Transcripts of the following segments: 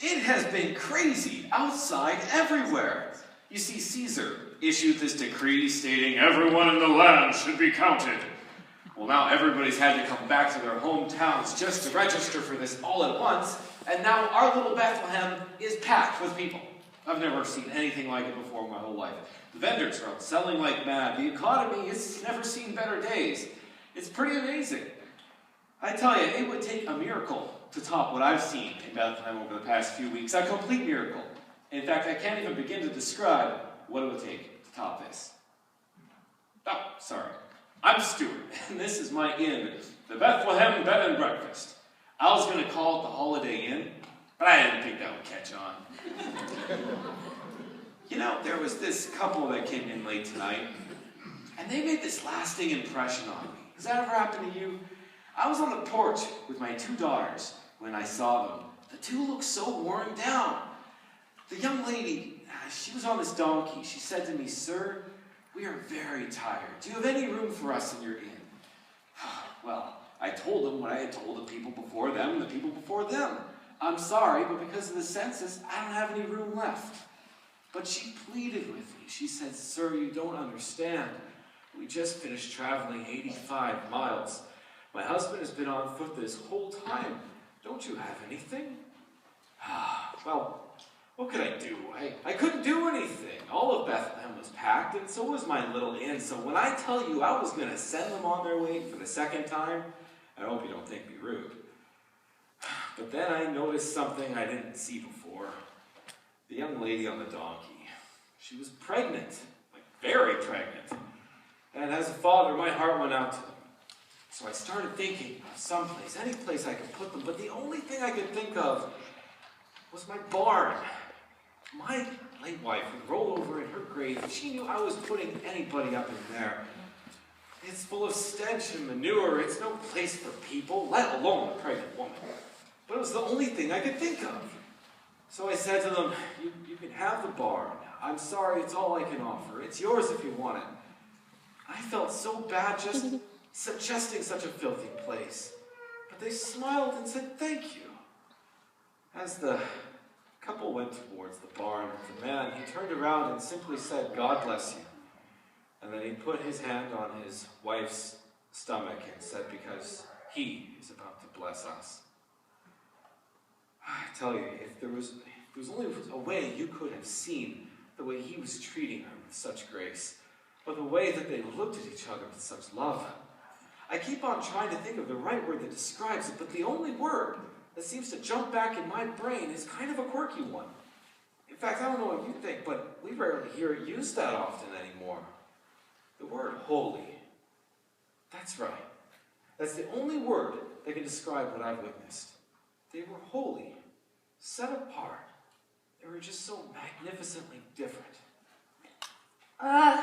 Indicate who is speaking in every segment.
Speaker 1: It has been crazy outside everywhere. You see, Caesar issued this decree stating everyone in the land should be counted. Well, now everybody's had to come back to their hometowns just to register for this all at once, and now our little Bethlehem is packed with people. I've never seen anything like it before in my whole life. The vendors are out selling like mad. The economy has never seen better days. It's pretty amazing. I tell you, it would take a miracle to top what I've seen in Bethlehem over the past few weeks. A complete miracle. In fact, I can't even begin to describe what it would take to top this. Oh, sorry. I'm Stuart, and this is my inn, the Bethlehem Bed and Breakfast. I was going to call it the Holiday Inn, but I didn't think that would catch on. You know, there was this couple that came in late tonight, and they made this lasting impression on me. Has that ever happened to you? I was on the porch with my two daughters when I saw them. The two looked so worn down. The young lady, she was on this donkey. She said to me, "Sir, we are very tired. Do you have any room for us in your inn?" Well, I told them what I had told the people before them and the people before them. "I'm sorry, but because of the census, I don't have any room left." But she pleaded with me. She said, "Sir, you don't understand. We just finished traveling 85 miles. My husband has been on foot this whole time. Don't you have anything?" Well, what could I do? I couldn't do anything. All of Bethlehem was packed, and so was my little inn. So when I tell you I was going to send them on their way for the second time, I hope you don't think me rude. But then I noticed something I didn't see before. The young lady on the donkey. She was pregnant, like very pregnant. And as a father, my heart went out to them. So I started thinking of someplace, any place I could put them, but the only thing I could think of was my barn. My late wife would roll over in her grave if she knew I was putting anybody up in there. It's full of stench and manure. It's no place for people, let alone a pregnant woman. But it was the only thing I could think of. So I said to them, you can have the barn. I'm sorry, it's all I can offer. It's yours if you want it. I felt so bad just suggesting such a filthy place. But they smiled and said thank you. As the couple went towards the barn, the man, he turned around and simply said, "God bless you." And then he put his hand on his wife's stomach and said, "Because he is about to bless us." I tell you, if there was only a way you could have seen the way he was treating her with such grace, or the way that they looked at each other with such love. I keep on trying to think of the right word that describes it, but the only word that seems to jump back in my brain is kind of a quirky one. In fact, I don't know what you think, but we rarely hear it used that often anymore. The word holy. That's right. That's the only word that can describe what I've witnessed. They were holy, set apart. They were just so magnificently different.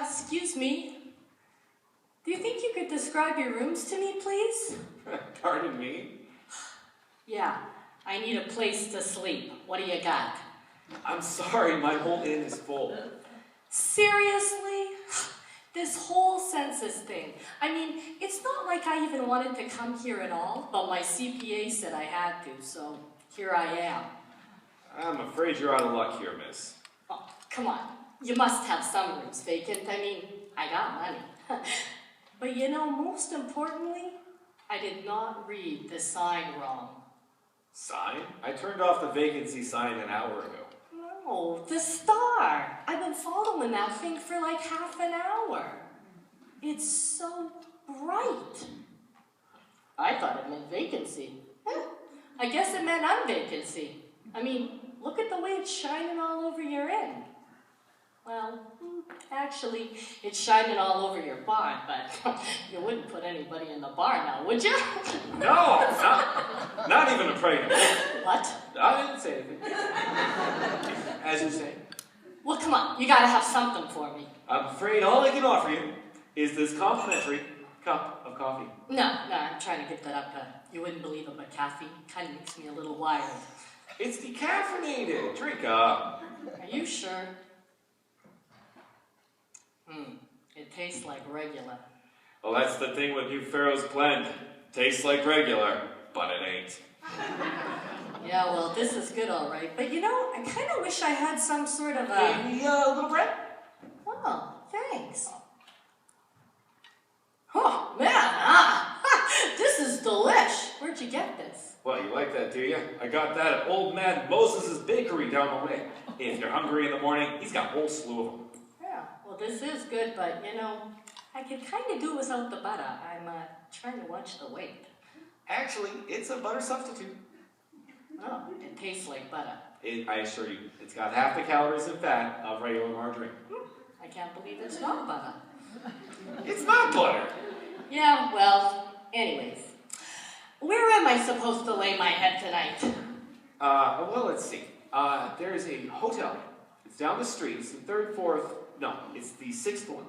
Speaker 2: Excuse me. Do you think you could describe your rooms to me, please?
Speaker 1: Pardon me?
Speaker 2: Yeah, I need a place to sleep. What do you got?
Speaker 1: I'm sorry, my whole inn is full.
Speaker 2: Seriously? This whole census thing. I mean, it's not like I even wanted to come here at all, but my CPA said I had to, so here I am.
Speaker 1: I'm afraid you're out of luck here, miss.
Speaker 2: Oh, come on. You must have some rooms vacant. I mean, I got money. But you know, most importantly, I did not read the sign wrong.
Speaker 1: Sign? I turned off the vacancy sign an hour ago.
Speaker 2: No, the star. I've been following that thing for like half an hour. It's so bright. I thought it meant vacancy. I guess it meant unvacancy. I mean, look at the way it's shining all over your inn. Well, actually, it's shining all over your barn, but you wouldn't put anybody in the barn now, would you?
Speaker 1: No, not even a pregnant woman.
Speaker 2: What?
Speaker 1: I didn't say anything. As you say.
Speaker 2: Well, come on, you gotta have something for me.
Speaker 1: I'm afraid all I can offer you is this complimentary cup of coffee.
Speaker 2: No, I'm trying to get that up. You wouldn't believe it, but caffeine kind of makes me a little wild.
Speaker 1: It's decaffeinated. Drink up.
Speaker 2: Are you sure? It tastes like regular.
Speaker 1: Well, that's the thing with New Pharaoh's blend. Tastes like regular, but it ain't.
Speaker 2: Yeah, well, this is good, all right. But you know, I kind of wish I had some sort of a...
Speaker 1: Maybe a little bread?
Speaker 2: Oh, thanks. Oh, man, this is delish. Where'd you get this?
Speaker 1: Well, you like that, do you? I got that at Old Man Moses' bakery down the way. If you're hungry in the morning, he's got a whole slew of them.
Speaker 2: Yeah, well, this is good, but you know, I could kind of do without the butter. I'm trying to watch the weight.
Speaker 1: Actually, it's a butter substitute.
Speaker 2: Oh, it tastes like butter.
Speaker 1: I assure you, it's got half the calories and fat of regular margarine.
Speaker 2: I can't believe it's not butter.
Speaker 1: It's not butter.
Speaker 2: Yeah, well, anyways. Where am I supposed to lay my head tonight?
Speaker 1: Well, let's see. There's a hotel. It's down the street. It's the third, fourth. No, it's the sixth one.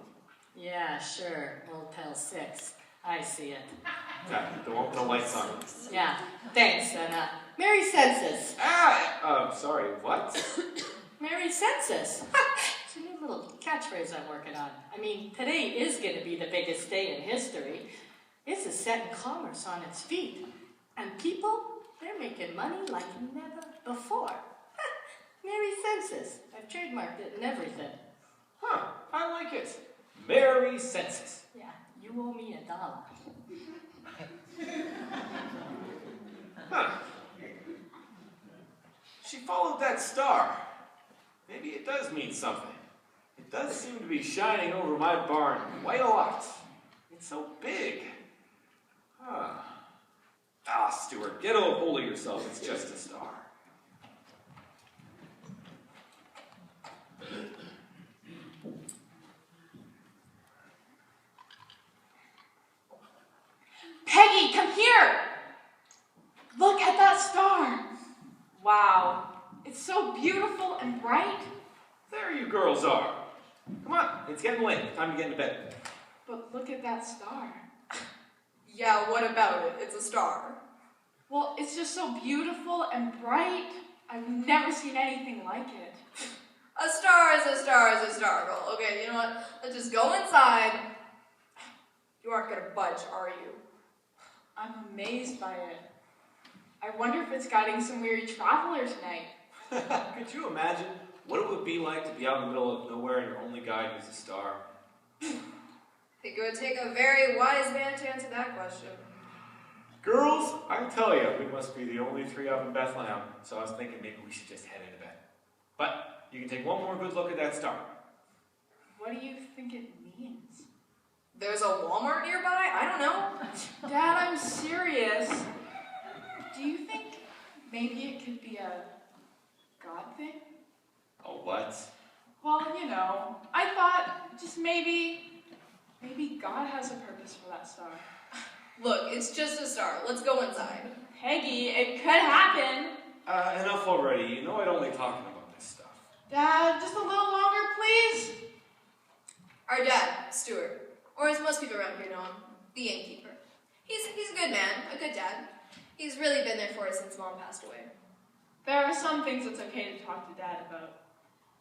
Speaker 2: Yeah, sure. Motel 6. I see it.
Speaker 1: The one with the lights on.
Speaker 2: Yeah, thanks, and Merry Census.
Speaker 1: Sorry, what?
Speaker 2: Merry Census. It's a new little catchphrase I'm working on. I mean, today is going to be the biggest day in history. This is setting commerce on its feet. And people, they're making money like never before. Merry Census. I've trademarked it and everything.
Speaker 1: Huh, I like it. Merry Census.
Speaker 2: Yeah, you owe me $1.
Speaker 1: Huh. She followed that star. Maybe it does mean something. It does seem to be shining over my barn quite a lot. It's so big. Huh. Ah, Stuart, get a hold of yourself. It's just a star.
Speaker 3: Peggy, come here! Look at that star! Wow, it's so beautiful and bright.
Speaker 1: There you girls are. Come on, it's getting late. Time to get into bed.
Speaker 3: But look at that star.
Speaker 4: Yeah, what about it? It's a star.
Speaker 3: Well, it's just so beautiful and bright. I've never seen anything like it.
Speaker 4: A star is a star is a star, girl. Okay, you know what? Let's just go inside. You aren't gonna budge, are you?
Speaker 3: I'm amazed by it. I wonder if it's guiding some weary traveler tonight.
Speaker 1: Could you imagine what it would be like to be out in the middle of nowhere and your only guide is a star?
Speaker 4: I think it would take a very wise man to answer that question.
Speaker 1: Girls, I tell you, we must be the only three up in Bethlehem, so I was thinking maybe we should just head into bed. But you can take one more good look at that star.
Speaker 3: What do you think it means?
Speaker 4: There's a Walmart nearby? I don't know.
Speaker 3: Dad, I'm serious. Do you think maybe it could be a God thing?
Speaker 1: A what?
Speaker 3: Well, you know, I thought just maybe God has a purpose for that star.
Speaker 4: Look, it's just a star. Let's go inside.
Speaker 3: Peggy, it could happen.
Speaker 1: Enough already. You know I don't like talking about this stuff.
Speaker 3: Dad, just a little longer, please.
Speaker 4: Our dad, Stuart, or as most people around here know him, the innkeeper. He's a good man, a good dad. He's really been there for us since Mom passed away.
Speaker 3: There are some things it's okay to talk to Dad about.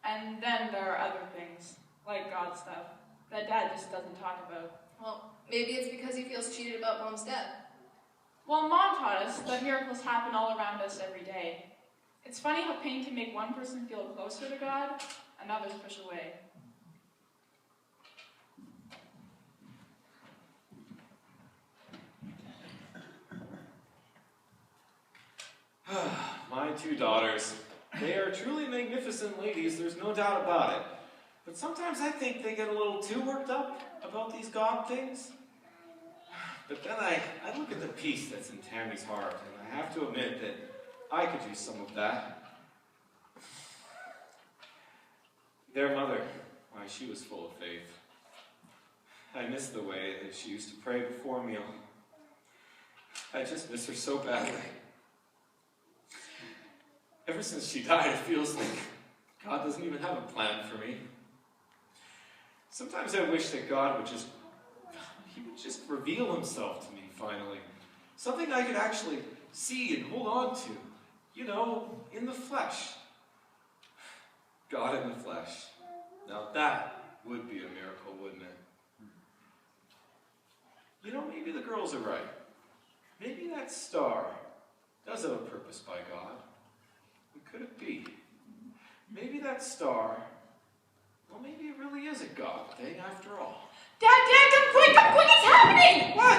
Speaker 3: And then there are other things, like God stuff, that Dad just doesn't talk about.
Speaker 4: Well, maybe it's because he feels cheated about Mom's death.
Speaker 3: Well, Mom taught us that miracles happen all around us every day. It's funny how pain can make one person feel closer to God and others push away.
Speaker 1: My two daughters. They are truly magnificent ladies, there's no doubt about it. But sometimes I think they get a little too worked up about these God things. But then I look at the peace that's in Tammy's heart, and I have to admit that I could use some of that. Their mother, why, she was full of faith. I miss the way that she used to pray before a meal. I just miss her so badly. Ever since she died, it feels like God doesn't even have a plan for me. Sometimes I wish that God would just reveal himself to me finally. Something I could actually see and hold on to. You know, in the flesh. God in the flesh. Now that would be a miracle, wouldn't it? You know, maybe the girls are right. Maybe that star does have a purpose by God. that star, well, maybe it really is a God thing after all.
Speaker 3: Dad, come quick, it's happening!
Speaker 1: What?